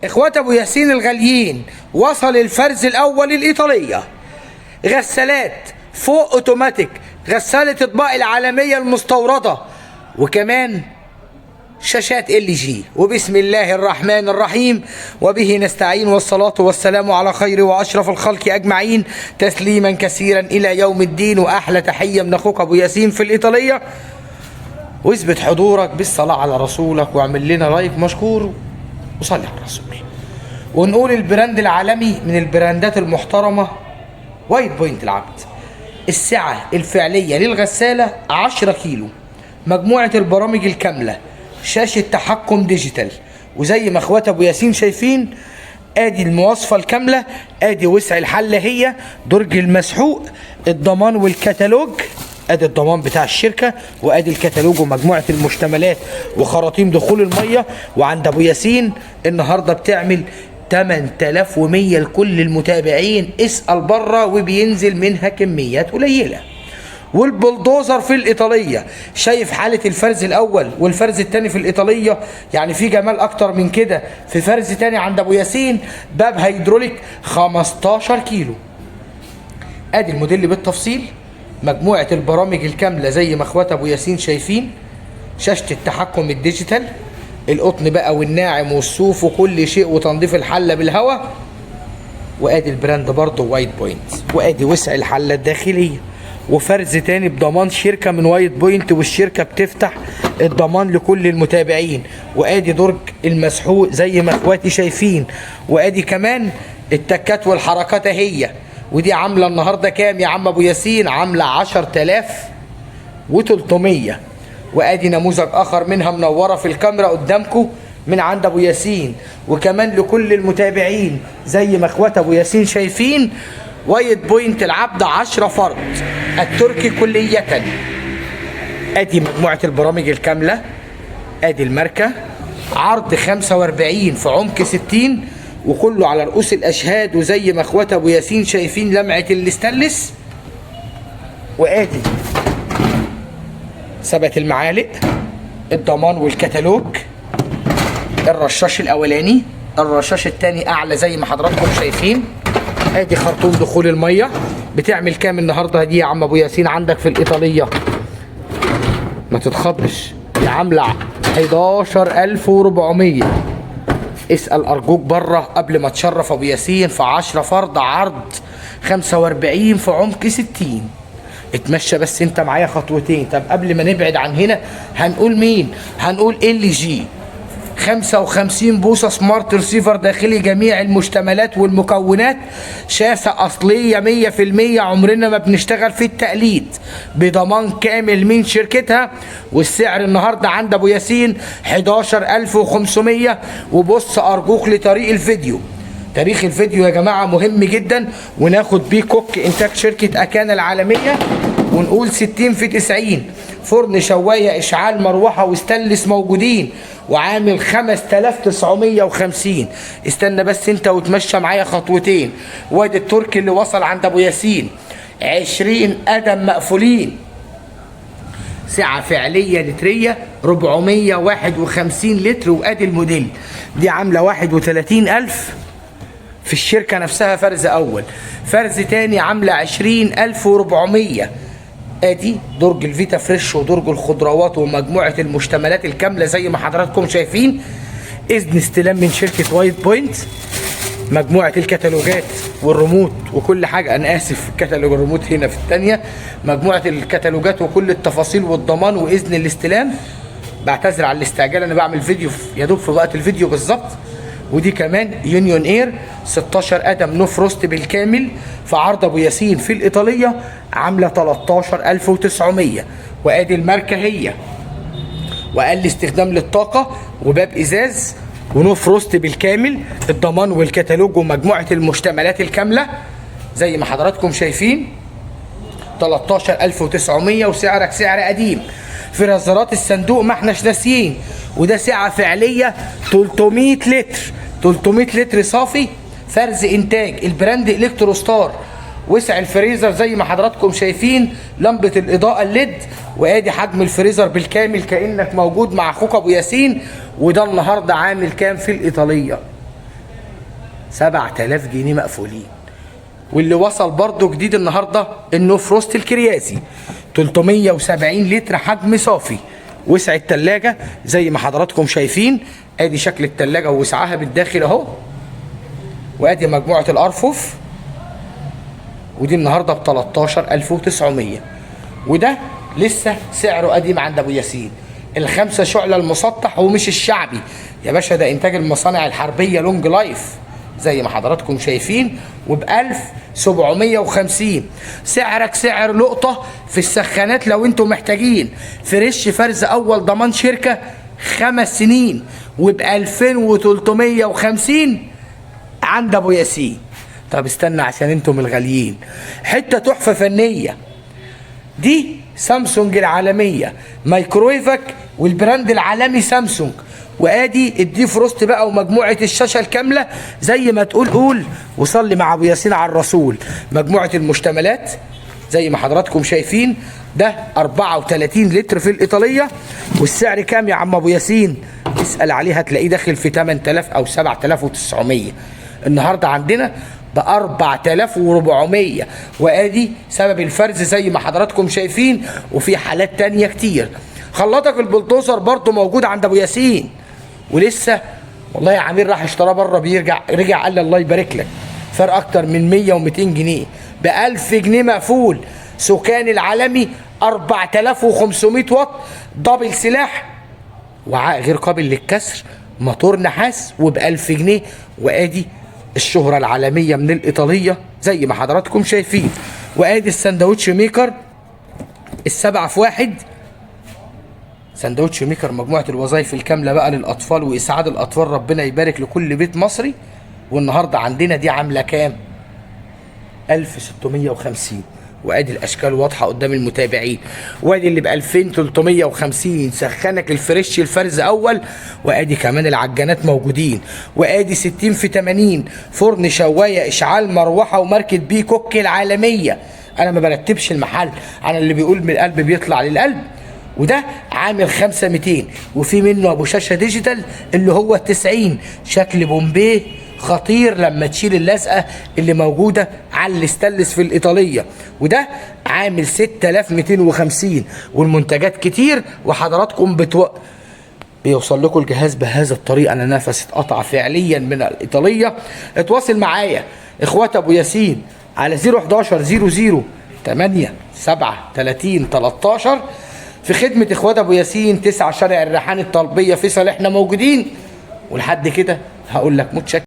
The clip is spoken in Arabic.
اخوات ابو ياسين الغاليين، وصل الفرز الاول الايطاليه. غسالات فوق اوتوماتيك، غساله اطباق العالميه المستورده، وكمان شاشات LG. وبسم الله الرحمن الرحيم، وبه نستعين، والصلاة والسلام على خير وأشرف الخلق أجمعين، تسليما كثيرا إلى يوم الدين. وأحلى تحية من أخوك أبو ياسين في الإيطالية. واثبت حضورك بالصلاة على رسولك، واعمل لنا لايك مشكور، وصلي على الرسول. ونقول البراند العالمي من البراندات المحترمة وايت بوينت العبد. السعة الفعلية للغسالة 10 كيلو، مجموعة البرامج الكاملة، شاشة تحكم ديجيتال. وزي ما اخوات ابو ياسين شايفين، ادي المواصفة الكاملة، ادي وسع الحلة، هي درج المسحوق، الضمان والكتالوج، ادي الضمان بتاع الشركة، وادي الكتالوج ومجموعة المشتملات وخراطيم دخول المية. وعند ابو ياسين النهاردة بتعمل 8100 لكل المتابعين، اسأل بره وبينزل منها كميات قليلة. والبلدوزر في الإيطالية، شايف حالة الفرز الأول والفرز الثاني في الإيطالية؟ يعني في جمال أكتر من كده. في فرز تاني عند أبو ياسين، باب هيدروليك 15 كيلو. أدي الموديل بالتفصيل، مجموعة البرامج الكاملة زي ما اخوات أبو ياسين شايفين، شاشة التحكم الديجيتال، القطن بقى والناعم والصوف وكل شيء، وتنظيف الحلة بالهواء. وادي البراند برضه وايت بوينت، وادي وسع الحلة الداخلية، وفرز تاني بضمان شركة من وايت بوينت، والشركة بتفتح الضمان لكل المتابعين. وادي درج المسحوق زي ما اخواتي شايفين، وادي كمان التكات والحركات اهي. ودي عاملة النهاردة كام يا عم ابو ياسين؟ عاملة 10300. وادي نموذج اخر منها منورة في الكاميرا قدامكم من عند ابو ياسين. وكمان لكل المتابعين زي ما اخوات ابو ياسين شايفين، وايت بوينت العبد 10 فرد التركي كلية. ادي مجموعة البرامج الكاملة، ادي الماركة، عرض 45 في عمق 60، وكله على رؤوس الاشهاد. وزي ما اخوات ابو ياسين شايفين لمعة الاستانلس. وادي ثبت المعالق، الضمان والكتالوج، الرشاش الاولاني، الرشاش الثاني اعلى زي ما حضراتكم شايفين. ادي خرطوم دخول الميه. بتعمل كام النهارده دي يا عم ابو ياسين عندك في الايطاليه؟ ما تتخضش، دي عامله 11400. اسال ارجوك بره قبل ما تشرف ابو ياسين. في 10 فرد، عرض 45 في عمق 60. اتمشى بس انت معايا خطوتين. طب قبل ما نبعد عن هنا، هنقول مين؟ هنقول LG 55 بوصة سمارت ريسيفر داخلي، جميع المشتملات والمكونات، شاشة أصلية 100%، عمرنا ما بنشتغل في التقليد، بضمان كامل من شركتها. والسعر النهاردة عند أبو ياسين 11500. وبص أرجوك لطريق الفيديو، تاريخ الفيديو يا جماعة مهم جدا، وناخد بيه كوك إنتاج شركة أكانا العالمية. ونقول 60 في 90، فرن شواية إشعال مروحة وستانلس موجودين، وعامل 5950. استنى بس انت وتمشى معايا خطوتين. وادي التركي اللي وصل عند ابو ياسين 20 قدم مقفولين، سعة فعلية لترية 451 لتر. وادي الموديل دي عاملة 31000 في الشركة نفسها فرز اول. فرز تاني عاملة 20400. ادي درج الفيتا فريش ودرج الخضروات ومجموعة المشتملات الكاملة زي ما حضراتكم شايفين. اذن استلام من شركة وايت بوينت. مجموعة الكتالوجات والريموت وكل حاجة، انا اسف، الكتالوج الريموت هنا في الثانية. مجموعة الكتالوجات وكل التفاصيل والضمان واذن الاستلام. بعتذر على الاستعجال، انا بعمل فيديو يا دوب في وقت الفيديو بالظبط. ودي كمان يونيون اير 16 قدم نو فروست بالكامل، في عرض ابو ياسين في الايطاليه عامله 13900. وادي الماركه هي، واقل استخدام للطاقه، وباب ازاز، ونو فروست بالكامل، الضمان والكتالوج ومجموعه المشتملات الكامله زي ما حضراتكم شايفين 13900. وسعرك سعر قديم. فريزرات الصندوق ما احناش ناسيين، وده سعة فعلية 300 لتر، 300 لتر صافي، فرز انتاج البراند الكترو ستار. وسع الفريزر زي ما حضراتكم شايفين، لمبة الاضاءة الليد. وادي حجم الفريزر بالكامل كأنك موجود مع اخوك ابو ياسين. وده النهارده عامل كام في الايطالية؟ 7000 جنيه مقفولين. واللي وصل برضو جديد النهارده النو فروست الكرياسي 370 لتر حجم صافي. وسع التلاجة زي ما حضراتكم شايفين، ادي شكل التلاجة ووسعها بالداخل اهو، وادي مجموعة الارفف، ودي النهارده ب 13900. وده لسه سعره قديم عند ابو ياسين. الخمسة شعلة المسطح ومش الشعبي يا باشا، ده انتاج المصانع الحربية لونج لايف زي ما حضراتكم شايفين، وب 1750. سعرك سعر لقطة في السخانات لو انتم محتاجين. فريش فرز اول ضمان شركة 5 سنين وب 2350 عند ابو ياسين. طب استنى عشان انتم الغاليين، حتة تحفة فنية. دي سامسونج العالمية مايكرويفك والبراند العالمي سامسونج، وادي الدي فروست بقى ومجموعة الشاشة الكاملة زي ما تقول قول وصلي مع ابو ياسين على الرسول. مجموعة المشتملات زي ما حضراتكم شايفين، ده 34 لتر في الإيطالية. والسعر كام يا عم ابو ياسين؟ اسأل عليه هتلاقيه داخل في 8000 او 7900. النهارده عندنا ب 4400. وادي سبب الفرز زي ما حضراتكم شايفين، وفي حالات تانية كتير. خلاطك البلدوزر برضو موجود عند ابو ياسين، ولسه والله يا عمير راح اشتراه بره رجع قال لي الله يبارك لك، فرق اكتر من 100 و200 جنيه ب 1000 جنيه مقفول. سكان العالمي 4500 واط دبل سلاح، وعاء غير قابل للكسر، موتور نحاس، وب 1000 جنيه. وادي الشهرة العالمية من الإيطالية زي ما حضراتكم شايفين. وادي الساندوتش ميكر ال7 في 1. ساندوتش ميكر مجموعة الوظائف الكاملة بقى للأطفال وإسعاد الأطفال، ربنا يبارك لكل بيت مصري. والنهاردة عندنا دي عاملة كام؟ 1650. وادي الاشكال واضحه قدام المتابعين. وادي اللي ب 2350 سخنك الفريش الفرز اول. وادي كمان العجانات موجودين. وادي 60 في 80 فرن شوايه اشعال مروحه وماركه بي كوك العالميه. انا ما برتبش المحل، انا اللي بيقول من القلب بيطلع للقلب. وده عامل 5200. وفي منه ابو شاشه ديجيتال اللي هو 90 شكل بومبيه خطير لما تشيل اللزقه اللي موجوده على الاستانلس في الايطاليه. وده عامل 6250. والمنتجات كتير وحضراتكم بيوصل لكم الجهاز بهذا الطريقه. انا نفسي اتقطع فعليا من الايطاليه. اتواصل معايا اخوات ابو ياسين على 011 00 8 7 30 13 في خدمه اخوات ابو ياسين 9 شارع الريحان الطلبيه فيصل. احنا موجودين. ولحد كده هقول لك متشكر.